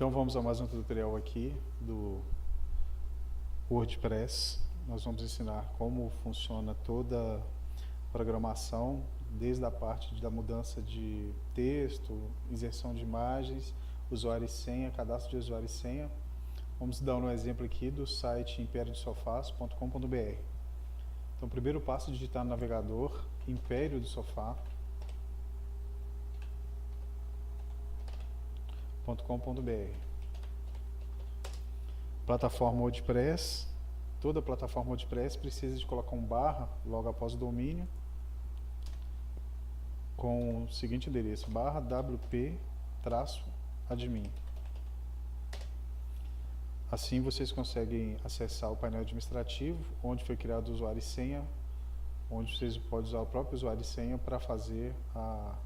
Então vamos a mais um tutorial aqui do WordPress. Nós vamos ensinar como funciona toda a programação, desde a parte da mudança de texto, inserção de imagens, usuário e senha, cadastro de usuário e senha. Vamos dar um exemplo aqui do site imperiodosofás.com.br. Então o primeiro passo é digitar no navegador Império do Sofá.com.br. Plataforma WordPress. Toda plataforma WordPress precisa de colocar um barra logo após o domínio com o seguinte endereço: barra wp-admin. Assim vocês conseguem acessar o painel administrativo, onde foi criado o usuário e senha, onde vocês podem usar o próprio usuário e senha para fazer a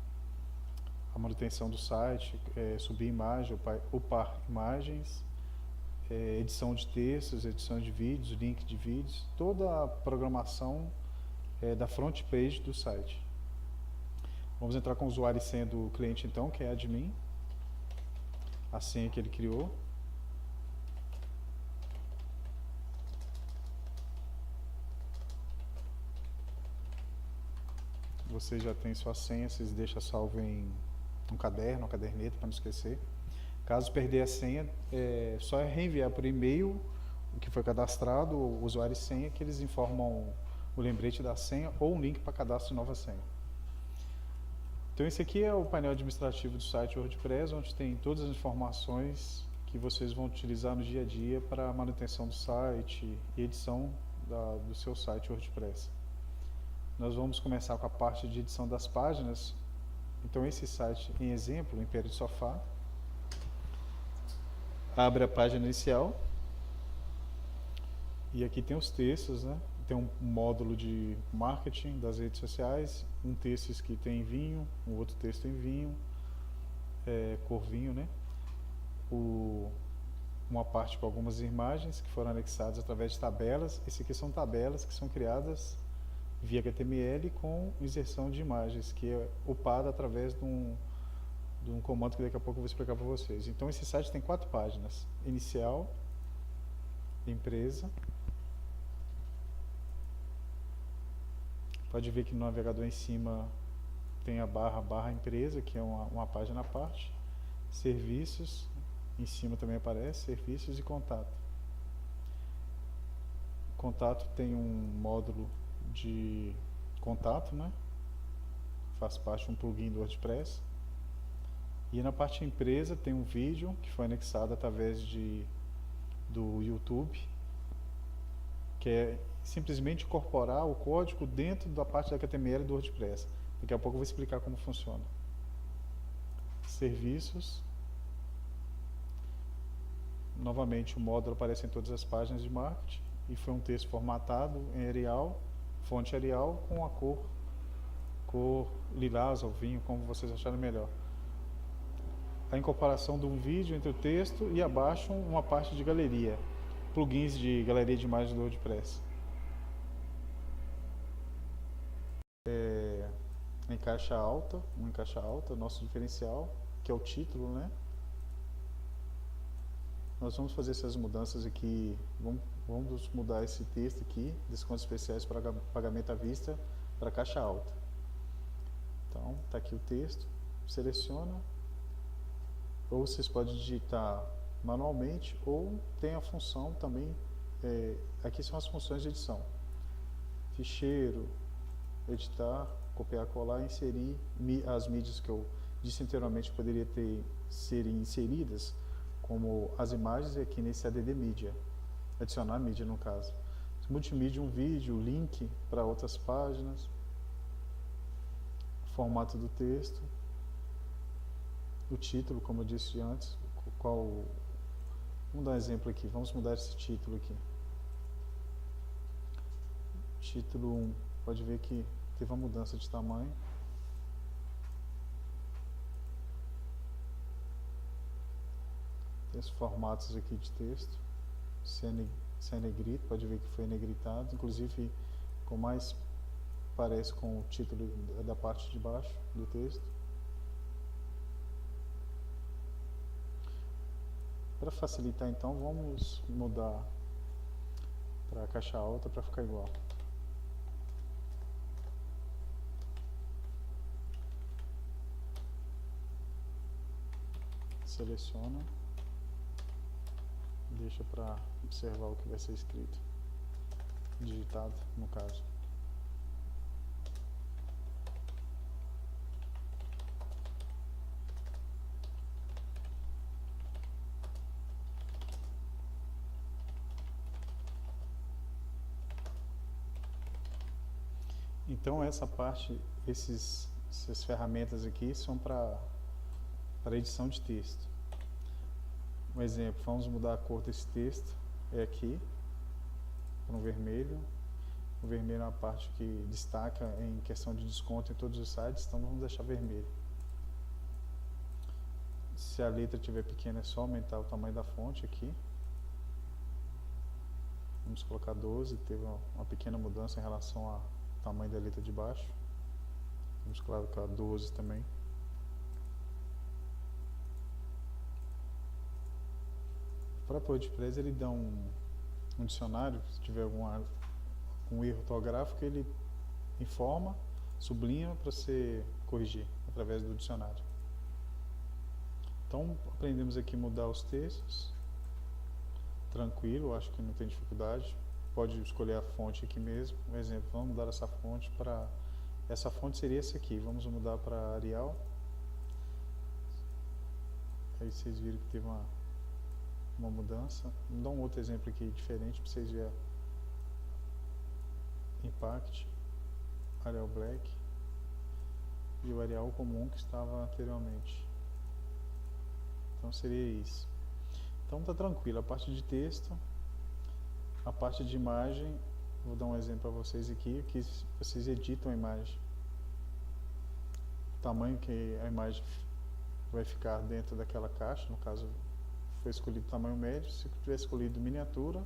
manutenção do site, subir imagem, upar imagens, edição de textos, edição de vídeos, link de vídeos, toda a programação da front page do site. Vamos entrar com o usuário e senha do cliente então, que é admin, a senha que ele criou. Você já tem sua senha, vocês deixam salvo em um caderno, uma caderneta para não esquecer. Caso perder a senha, só reenviar por e-mail o que foi cadastrado, o usuário e senha, que eles informam o lembrete da senha ou um link para cadastro de nova senha. Então esse aqui é o painel administrativo do site WordPress, onde tem todas as informações que vocês vão utilizar no dia a dia para a manutenção do site e edição do seu site WordPress. Nós vamos começar com a parte de edição das páginas. Então esse site em exemplo, o Império do Sofá, abre a página inicial e aqui tem os textos, né? Tem um módulo de marketing das redes sociais, um texto que tem vinho, um outro texto em vinho, cor vinho, né? Uma parte com algumas imagens que foram anexadas através de tabelas. Esse aqui são tabelas que são criadas via HTML com inserção de imagens, que é upada através de um comando que daqui a pouco eu vou explicar para vocês. Então esse site tem 4 páginas: inicial, empresa. Pode ver que no navegador em cima tem a barra empresa, que é uma página à parte. Serviços, em cima também aparece, serviços e contato. Contato tem um módulo de contato, né? Faz parte de um plugin do WordPress. E na parte empresa tem um vídeo que foi anexado através do YouTube, que é simplesmente incorporar o código dentro da parte da HTML do WordPress. Daqui a pouco eu vou explicar como funciona. Serviços. Novamente o módulo aparece em todas as páginas de marketing e foi um texto formatado em Arial, fonte Arial, com a cor lilás ou vinho, como vocês acharem melhor. A incorporação de um vídeo entre o texto e abaixo uma parte de galeria, plugins de galeria de imagens do WordPress. Em caixa alta, nosso diferencial, que é o título, né? Nós vamos fazer essas mudanças aqui, vamos mudar esse texto aqui, descontos especiais para pagamento à vista, para caixa alta. Então, está aqui o texto, seleciona, ou vocês podem digitar manualmente, ou tem a função também, aqui são as funções de edição: ficheiro, editar, copiar, colar, inserir as mídias que eu disse anteriormente que poderia serem inseridas, como as imagens, aqui nesse add mídia, adicionar mídia no caso. Multimídia, um vídeo, link para outras páginas, formato do texto, o título, como eu disse antes, vamos dar um exemplo aqui, vamos mudar esse título aqui. Título 1, pode ver que teve uma mudança de tamanho. Tem os formatos aqui de texto, se é negrito, pode ver que foi negritado, inclusive com mais parece com o título da parte de baixo do texto. Para facilitar então, vamos mudar para caixa alta para ficar igual. Seleciona, deixa para observar o que vai ser escrito, digitado no caso. Então essa parte, essas ferramentas aqui são para edição de texto. Um exemplo, vamos mudar a cor desse texto, é aqui, para um vermelho. O vermelho é uma parte que destaca em questão de desconto em todos os sites, então vamos deixar vermelho. Se a letra estiver pequena, é só aumentar o tamanho da fonte aqui. Vamos colocar 12, teve uma pequena mudança em relação ao tamanho da letra de baixo. Vamos colocar 12 também. O próprio WordPress ele dá um dicionário, se tiver algum erro ortográfico, ele informa, sublinha para você corrigir através do dicionário. Então aprendemos aqui a mudar os textos, tranquilo, acho que não tem dificuldade. Pode escolher a fonte aqui mesmo. Um exemplo, vamos mudar essa fonte para... Essa fonte seria essa aqui, vamos mudar para Arial. Aí vocês viram que teve uma mudança. Vou dar um outro exemplo aqui diferente para vocês verem. Impact, Arial Black e o Arial comum que estava anteriormente. Então seria isso. Então tá tranquilo, a parte de texto, a parte de imagem, vou dar um exemplo para vocês aqui, que vocês editam a imagem. O tamanho que a imagem vai ficar dentro daquela caixa, no caso foi escolhido tamanho médio, se tivesse escolhido miniatura,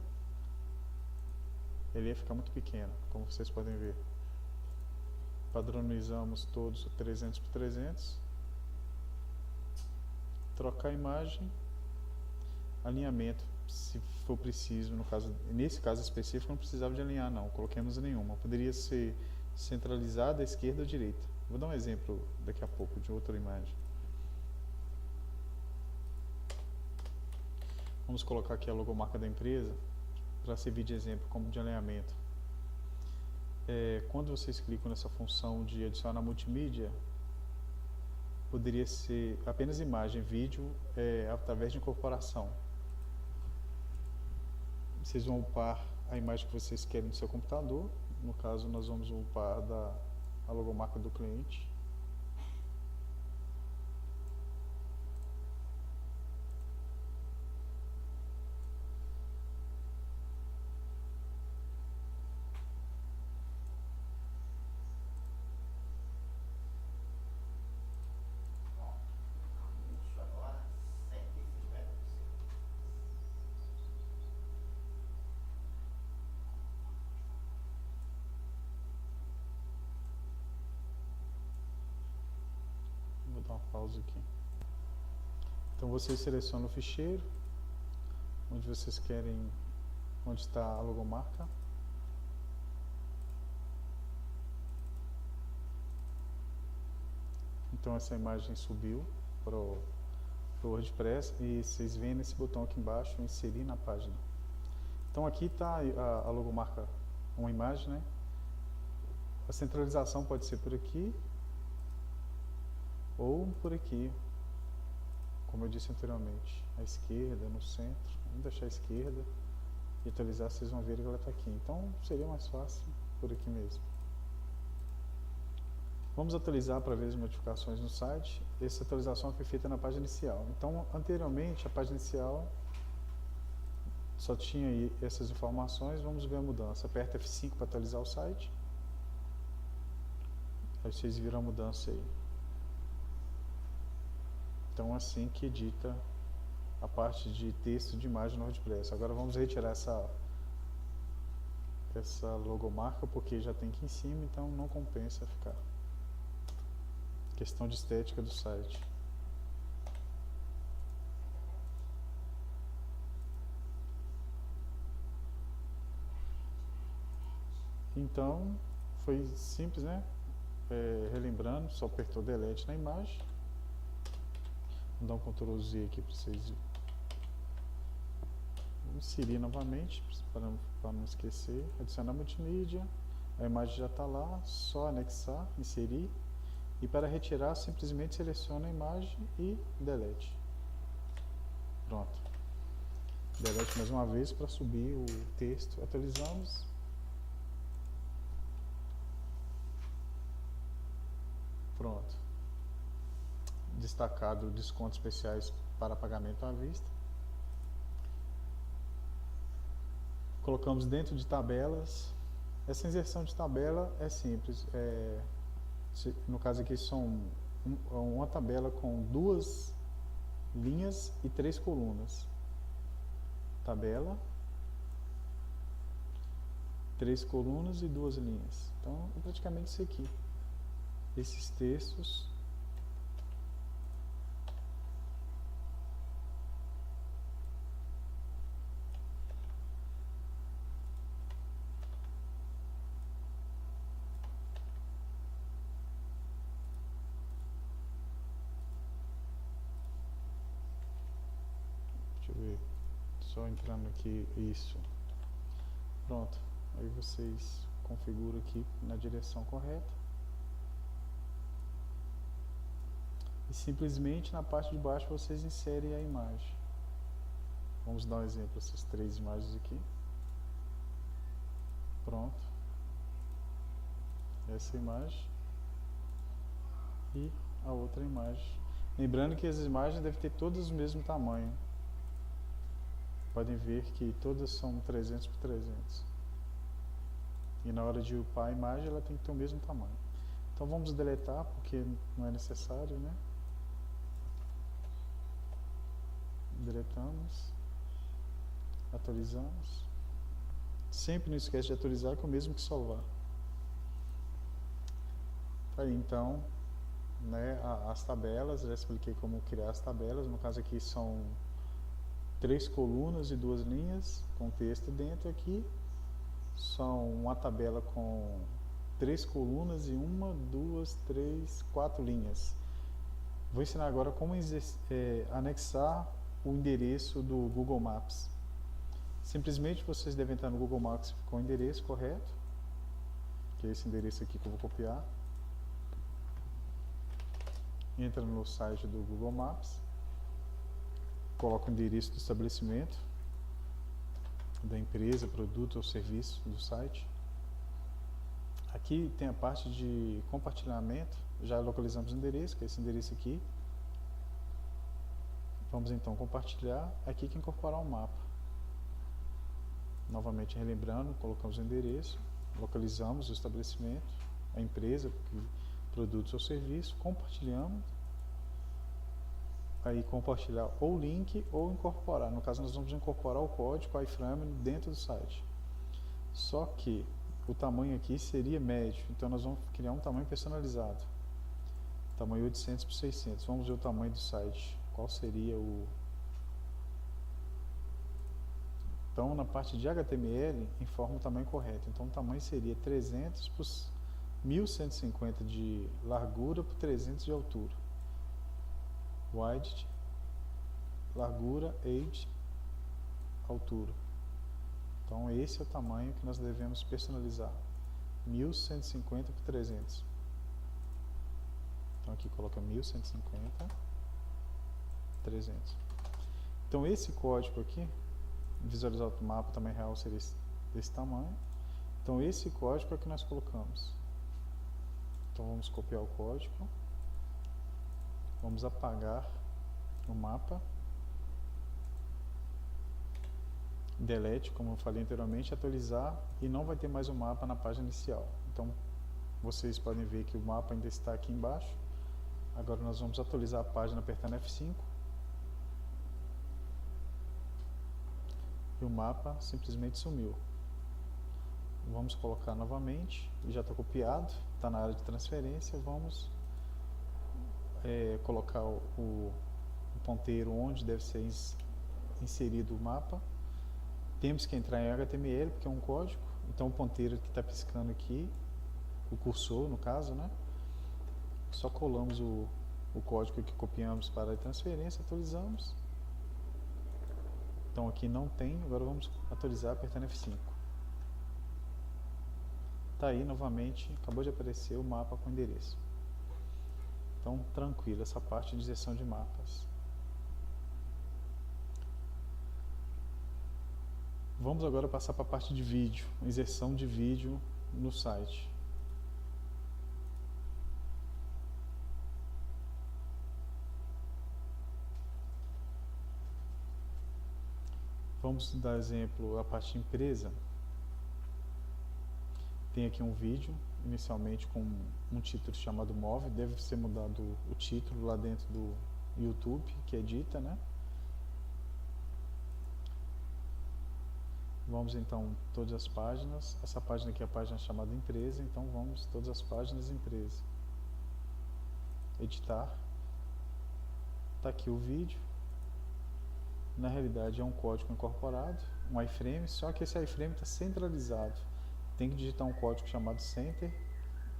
ele ia ficar muito pequeno, como vocês podem ver. Padronizamos todos 300 por 300. Trocar a imagem, alinhamento, se for preciso, nesse caso específico não precisava de alinhar não, coloquemos nenhuma, poderia ser centralizada à esquerda ou à direita. Vou dar um exemplo daqui a pouco de outra imagem. Vamos colocar aqui a logomarca da empresa para servir de exemplo como de alinhamento. Quando vocês clicam nessa função de adicionar multimídia, poderia ser apenas imagem, vídeo, através de incorporação. Vocês vão upar a imagem que vocês querem no seu computador. No caso, nós vamos upar a logomarca do cliente. Vou dar uma pausa aqui. Então vocês selecionam o ficheiro, onde vocês querem, onde está a logomarca. Então essa imagem subiu para o WordPress e vocês veem nesse botão aqui embaixo, inserir na página. Então aqui está a logomarca, uma imagem, né? A centralização pode ser por aqui ou por aqui, como eu disse anteriormente, à esquerda, no centro. Vamos deixar à esquerda e atualizar, vocês vão ver que ela está aqui. Então seria mais fácil por aqui mesmo. Vamos atualizar para ver as modificações no site. Essa atualização foi feita na página inicial. Então, anteriormente, a página inicial só tinha aí essas informações. Vamos ver a mudança. Aperta F5 para atualizar o site. Aí vocês viram a mudança aí. Então, assim que edita a parte de texto de imagem no WordPress. Agora vamos retirar essa logomarca, porque já tem aqui em cima, então não compensa ficar. Questão de estética do site. Então, foi simples, né? Relembrando, só apertou Delete na imagem. Vou dar um Ctrl Z aqui para vocês inserir novamente, para não esquecer. Adicionar multimídia, a imagem já está lá, só anexar, inserir. E para retirar, simplesmente seleciona a imagem e delete. Pronto. Delete mais uma vez para subir o texto. Atualizamos. Pronto. Destacado descontos especiais para pagamento à vista. Colocamos dentro de tabelas. Essa inserção de tabela é simples. No caso aqui são uma tabela com 2 linhas e 3 colunas. Tabela, 3 colunas e 2 linhas. Então é praticamente isso aqui. Esses textos. Deixa eu ver. Só entrando aqui, isso. Pronto. Aí vocês configuram aqui na direção correta. E simplesmente na parte de baixo vocês inserem a imagem. Vamos dar um exemplo, essas 3 imagens aqui. Pronto. Essa imagem. E a outra imagem. Lembrando que as imagens devem ter todas o mesmo tamanho. Podem ver que todas são 300 por 300. E na hora de upar a imagem, ela tem que ter o mesmo tamanho. Então vamos deletar, porque não é necessário, né? Deletamos. Atualizamos. Sempre não esquece de atualizar, que é o mesmo que salvar. Aí então, né, as tabelas, já expliquei como criar as tabelas. No caso aqui são 3 colunas e 2 linhas com texto dentro. Aqui são uma tabela com 3 colunas e 1, 2, 3, 4 linhas. Vou ensinar agora como anexar o endereço do Google Maps. Simplesmente vocês devem entrar no Google Maps com o endereço correto, que é esse endereço aqui que eu vou copiar. Entra no site do Google Maps, coloca o endereço do estabelecimento, da empresa, produto ou serviço do site. Aqui tem a parte de compartilhamento, já localizamos o endereço, que é esse endereço aqui. Vamos então compartilhar, aqui que incorporar um mapa. Novamente relembrando, colocamos o endereço, localizamos o estabelecimento, a empresa, produtos ou serviço, compartilhamos. Aí compartilhar ou link ou incorporar. No caso nós vamos incorporar o código iframe dentro do site. Só que o tamanho aqui seria médio, então nós vamos criar um tamanho personalizado. Tamanho 800 por 600. Vamos ver o tamanho do site. Qual seria o... Então na parte de HTML informa o tamanho correto. Então o tamanho seria 300 por 1150 de largura por 300 de altura. Width, largura, age, altura. Então esse é o tamanho que nós devemos personalizar. 1150 por 300. Então aqui coloca 1150, 300. Então esse código aqui, visualizar o mapa tamanho real seria desse tamanho. Então esse código é que nós colocamos. Então vamos copiar o código. Vamos apagar o mapa. Delete, como eu falei anteriormente, atualizar, e não vai ter mais o mapa na página inicial. Então vocês podem ver que o mapa ainda está aqui embaixo. Agora nós vamos atualizar a página apertando F5. E o mapa simplesmente sumiu. Vamos colocar novamente, já está copiado, está na área de transferência. Vamos colocar o ponteiro onde deve ser inserido o mapa. Temos que entrar em HTML, porque é um código, Então o ponteiro que está piscando aqui, o cursor no caso, né? Só colamos o código que copiamos para a transferência, atualizamos. Então aqui não tem, agora vamos atualizar apertando F5. Tá aí novamente, acabou de aparecer o mapa com endereço. Então tranquilo, essa parte de inserção de mapas. Vamos agora passar para a parte de vídeo, inserção de vídeo no site. Vamos dar exemplo a parte de empresa. Tem aqui um vídeo, inicialmente com um título chamado Move, deve ser mudado o título lá dentro do YouTube, que edita, né? Vamos então todas as páginas. Essa página aqui é a página chamada empresa, então vamos todas as páginas empresa. Editar. Está aqui o vídeo. Na realidade é um código incorporado, um iframe, só que esse iframe está centralizado. Tem que digitar um código chamado center,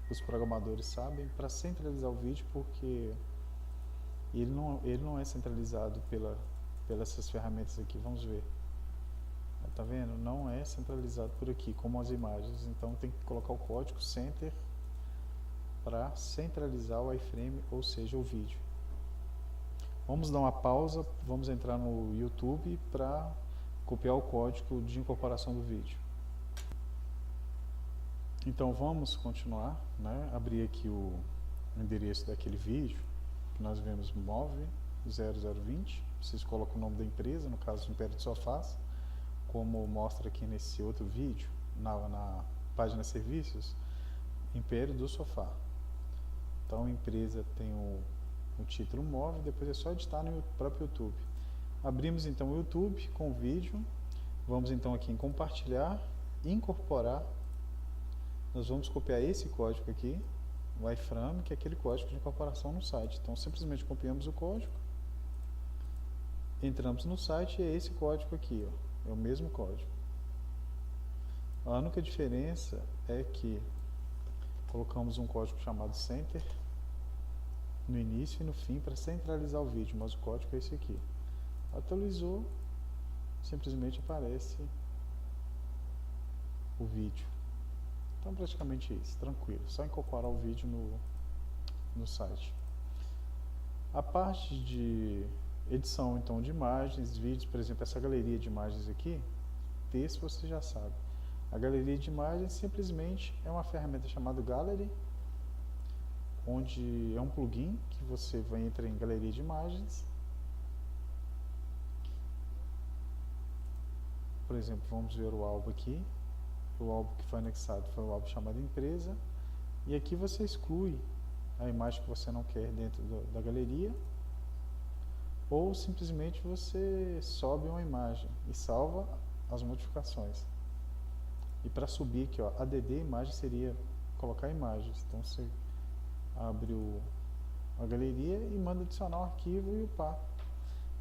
os programadores sabem, para centralizar o vídeo, porque ele não é centralizado pelas essas ferramentas aqui, vamos ver. Tá vendo? Não é centralizado por aqui, como as imagens, então tem que colocar o código center para centralizar o iframe, ou seja, o vídeo. Vamos dar uma pausa, vamos entrar no YouTube para copiar o código de incorporação do vídeo. Então vamos continuar, né? Abrir aqui o endereço daquele vídeo que nós vemos, Move 0020. Vocês colocam o nome da empresa, no caso Império de Sofás, como mostra aqui nesse outro vídeo, na página Serviços, Império do Sofá. Então a empresa tem o título Move, depois é só editar no próprio YouTube. Abrimos então o YouTube com o vídeo, vamos então aqui em compartilhar, incorporar, nós vamos copiar esse código aqui, o iframe, que é aquele código de incorporação no site. Então simplesmente copiamos o código, entramos no site e é esse código aqui, ó, é o mesmo código. A única diferença é que colocamos um código chamado center no início e no fim para centralizar o vídeo, mas o código é esse aqui. Atualizou, simplesmente aparece o vídeo. Então praticamente isso, tranquilo, só incorporar o vídeo no site. A parte de edição então de imagens, vídeos, por exemplo, essa galeria de imagens aqui, texto você já sabe. A galeria de imagens simplesmente é uma ferramenta chamada Gallery, onde é um plugin que você vai entrar em galeria de imagens. Por exemplo, vamos ver o álbum aqui. O álbum que foi anexado foi o álbum chamado empresa. E aqui você exclui a imagem que você não quer dentro da galeria. Ou simplesmente você sobe uma imagem e salva as modificações. E para subir aqui, ó, ADD imagem seria colocar imagens. Então você abre a galeria e manda adicionar um arquivo e upar.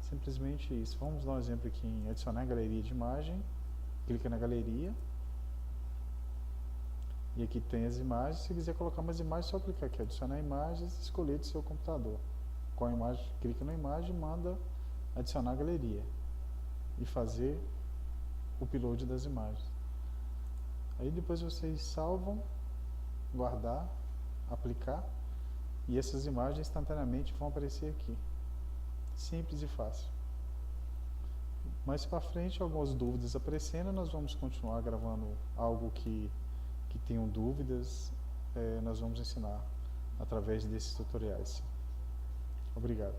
Simplesmente isso. Vamos dar um exemplo aqui em adicionar a galeria de imagem. Clica na galeria. E aqui tem as imagens. Se quiser colocar mais imagens, é só clicar aqui, adicionar imagens e escolher do seu computador. Qual imagem? Clica na imagem e manda adicionar a galeria. E fazer o upload das imagens. Aí depois vocês salvam, guardar, aplicar. E essas imagens instantaneamente vão aparecer aqui. Simples e fácil. Mais para frente, algumas dúvidas aparecendo, nós vamos continuar gravando algo que tenham dúvidas, nós vamos ensinar através desses tutoriais. Obrigado.